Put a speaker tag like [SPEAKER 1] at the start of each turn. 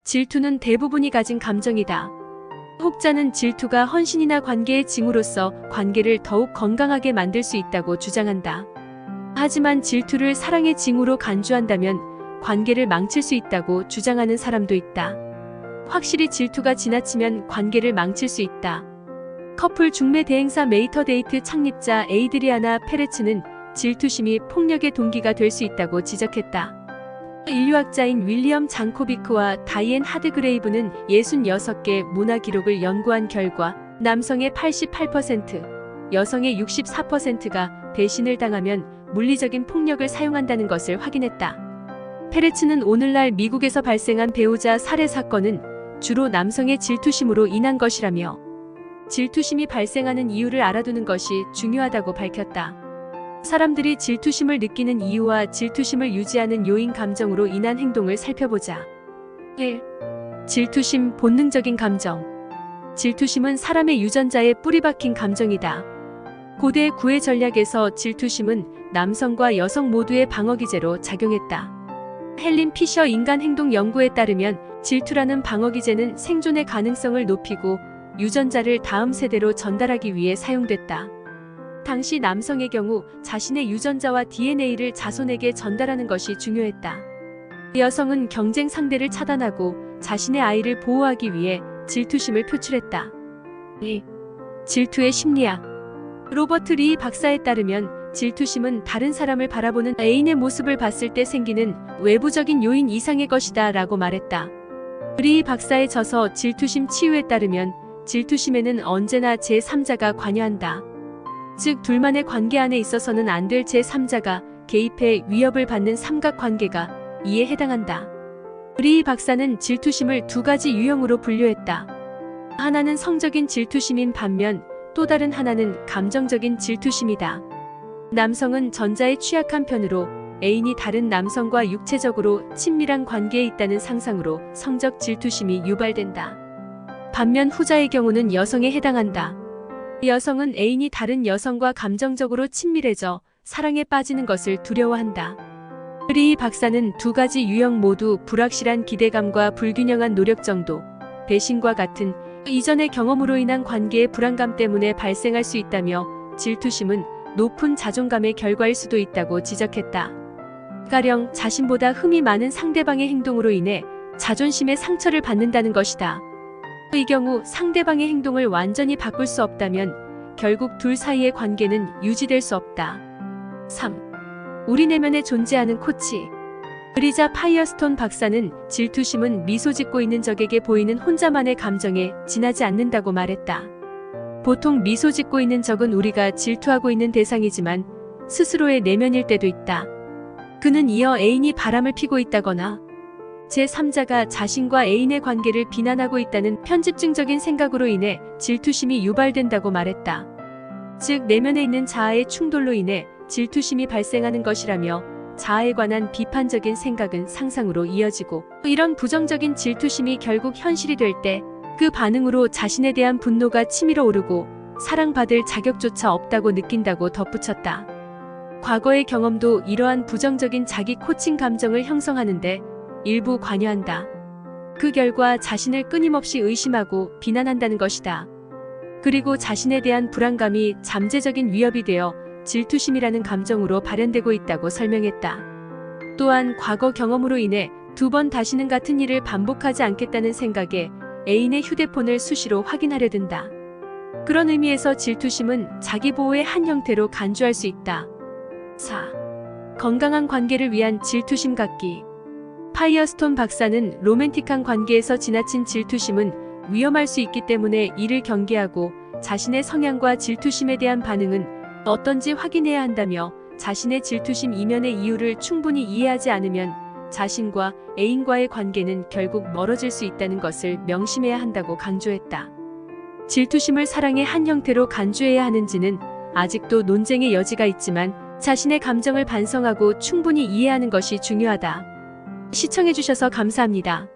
[SPEAKER 1] 질투는 대부분이 가진 감정이다. 혹자는 질투가 헌신이나 관계의 징후로서 관계를 더욱 건강하게 만들 수 있다고 주장한다. 하지만 질투를 사랑의 징후로 간주한다면 관계를 망칠 수 있다고 주장하는 사람도 있다. 확실히 질투가 지나치면 관계를 망칠 수 있다. 커플 중매 대행사 메이터데이트 창립자 에이드리아나 페레츠는 질투심이 폭력의 동기가 될 수 있다고 지적했다. 인류학자인 윌리엄 장코비크와 다이앤 하드그레이브는 66개 문화 기록을 연구한 결과 남성의 88%, 여성의 64%가 배신을 당하면 물리적인 폭력을 사용한다는 것을 확인했다. 페레츠는 오늘날 미국에서 발생한 배우자 살해 사건은 주로 남성의 질투심으로 인한 것이라며 질투심이 발생하는 이유를 알아두는 것이 중요하다고 밝혔다. 사람들이 질투심을 느끼는 이유와 질투심을 유지하는 요인 감정으로 인한 행동을 살펴보자. 1. 질투심 본능적인 감정. 질투심은 사람의 유전자에 뿌리박힌 감정이다. 고대 구애 전략에서 질투심은 남성과 여성 모두의 방어기제로 작용했다. 헬린 피셔 인간 행동 연구에 따르면 질투라는 방어기제는 생존의 가능성을 높이고 유전자를 다음 세대로 전달하기 위해 사용됐다. 당시 남성의 경우 자신의 유전자와 DNA를 자손에게 전달하는 것이 중요했다. 여성은 경쟁 상대를 차단하고 자신의 아이를 보호하기 위해 질투심을 표출했다. 2. 질투의 심리학. 로버트 리 박사에 따르면 질투심은 다른 사람을 바라보는 애인의 모습을 봤을 때 생기는 외부적인 요인 이상의 것이다 라고 말했다. 리 박사의 저서 질투심 치유에 따르면 질투심에는 언제나 제3자가 관여한다. 즉 둘만의 관계 안에 있어서는 안 될 제3자가 개입해 위협을 받는 삼각관계가 이에 해당한다. 리 박사는 질투심을 두 가지 유형으로 분류했다. 하나는 성적인 질투심인 반면 또 다른 하나는 감정적인 질투심이다. 남성은 전자에 취약한 편으로 애인이 다른 남성과 육체적으로 친밀한 관계에 있다는 상상으로 성적 질투심이 유발된다. 반면 후자의 경우는 여성에 해당한다. 여성은 애인이 다른 여성과 감정적으로 친밀해져 사랑에 빠지는 것을 두려워한다. 리 박사는 두 가지 유형 모두 불확실한 기대감과 불균형한 노력 정도, 배신과 같은 이전의 경험으로 인한 관계의 불안감 때문에 발생할 수 있다며 질투심은 높은 자존감의 결과일 수도 있다고 지적했다. 가령 자신보다 흠이 많은 상대방의 행동으로 인해 자존심의 상처를 받는다는 것이다. 이 경우 상대방의 행동을 완전히 바꿀 수 없다면 결국 둘 사이의 관계는 유지될 수 없다. 3. 우리 내면에 존재하는 코치. 브리자 파이어스톤 박사는 질투심은 미소 짓고 있는 적에게 보이는 혼자만의 감정에 지나지 않는다고 말했다. 보통 미소 짓고 있는 적은 우리가 질투하고 있는 대상이지만 스스로의 내면일 때도 있다. 그는 이어 애인이 바람을 피고 있다거나 제3자가 자신과 애인의 관계를 비난하고 있다는 편집증적인 생각으로 인해 질투심이 유발된다고 말했다. 즉 내면에 있는 자아의 충돌로 인해 질투심이 발생하는 것이라며 자아에 관한 비판적인 생각은 상상으로 이어지고 이런 부정적인 질투심이 결국 현실이 될 때 그 반응으로 자신에 대한 분노가 치밀어 오르고 사랑받을 자격조차 없다고 느낀다고 덧붙였다. 과거의 경험도 이러한 부정적인 자기 코칭 감정을 형성하는데 일부 관여한다. 그 결과 자신을 끊임없이 의심하고 비난한다는 것이다. 그리고 자신에 대한 불안감이 잠재적인 위협이 되어 질투심이라는 감정으로 발현되고 있다고 설명했다. 또한 과거 경험으로 인해 두 번 다시는 같은 일을 반복하지 않겠다는 생각에 애인의 휴대폰을 수시로 확인하려 든다. 그런 의미에서 질투심은 자기보호의 한 형태로 간주할 수 있다. 4. 건강한 관계를 위한 질투심 갖기. 파이어스톤 박사는 로맨틱한 관계에서 지나친 질투심은 위험할 수 있기 때문에 이를 경계하고 자신의 성향과 질투심에 대한 반응은 어떤지 확인해야 한다며 자신의 질투심 이면의 이유를 충분히 이해하지 않으면 자신과 애인과의 관계는 결국 멀어질 수 있다는 것을 명심해야 한다고 강조했다. 질투심을 사랑의 한 형태로 간주해야 하는지는 아직도 논쟁의 여지가 있지만 자신의 감정을 반성하고 충분히 이해하는 것이 중요하다. 시청해주셔서 감사합니다.